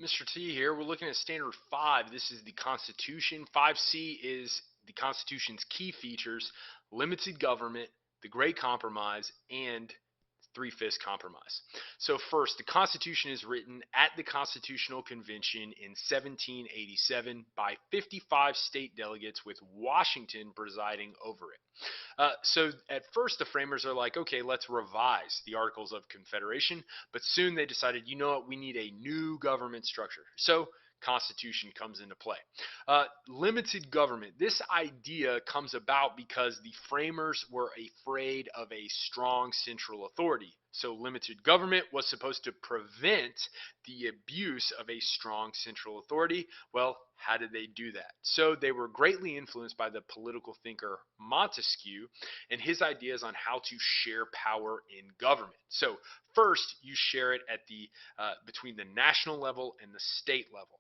Mr. T here. We're looking at Standard 5. This is the Constitution. 5C is the Constitution's key features: limited government, the Great Compromise, and three-fifths compromise. So first, the Constitution is written at the Constitutional Convention in 1787 by 55 state delegates with Washington presiding over it. So at first, the framers are like, okay, let's revise the Articles of Confederation, but soon they decided, you know what, we need a new government structure. So Constitution comes into play. Limited government. This idea comes about because the framers were afraid of a strong central authority. So limited government was supposed to prevent the abuse of a strong central authority. Well, how did they do that? So they were greatly influenced by the political thinker Montesquieu and his ideas on how to share power in government. So first, you share it at the between the national level and the state level.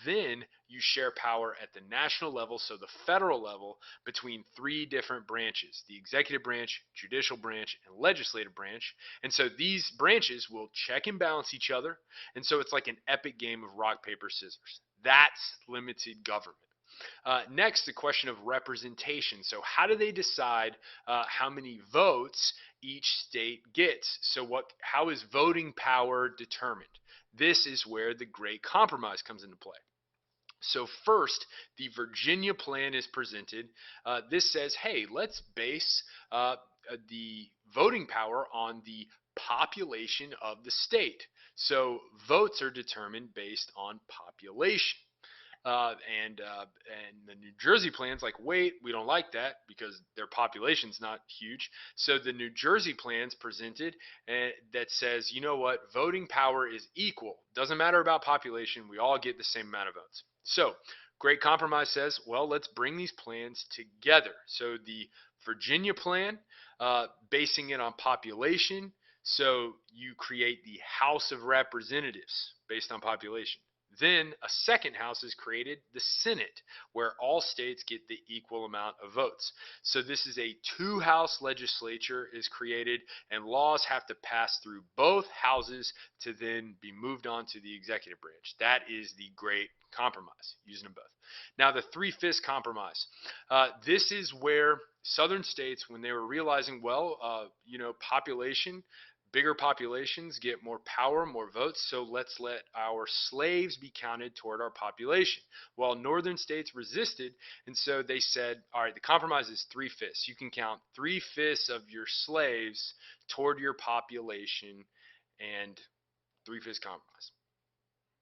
Then you share power at the national level, so the federal level, between three different branches: the executive branch, judicial branch, and legislative branch. And so these branches will check and balance each other. And so it's like an epic game of rock, paper, scissors. That's limited government. Next, the question of representation. So, how do they decide how many votes each state gets? So, how is voting power determined? This is where the Great Compromise comes into play. So first, the Virginia plan is presented. This says, hey, let's base the voting power on the population of the state. So votes are determined based on population. And the New Jersey plan's like, wait, we don't like that because their population's not huge. So the New Jersey plan's presented that says, you know what, voting power is equal. Doesn't matter about population. We all get the same amount of votes. So Great Compromise says, well, let's bring these plans together. So the Virginia plan, basing it on population. So you create the House of Representatives based on population. Then a second house is created, the Senate, where all states get the equal amount of votes. So this is a two-house legislature is created, and laws have to pass through both houses to then be moved on to the executive branch. That is the Great Compromise, using them both. Now the three-fifths compromise. This is where southern states, when they were realizing, well, population, bigger populations get more power, more votes, so let's let our slaves be counted toward our population. Well, northern states resisted, and so they said, all right, the compromise is three-fifths. You can count three-fifths of your slaves toward your population, and three-fifths compromise.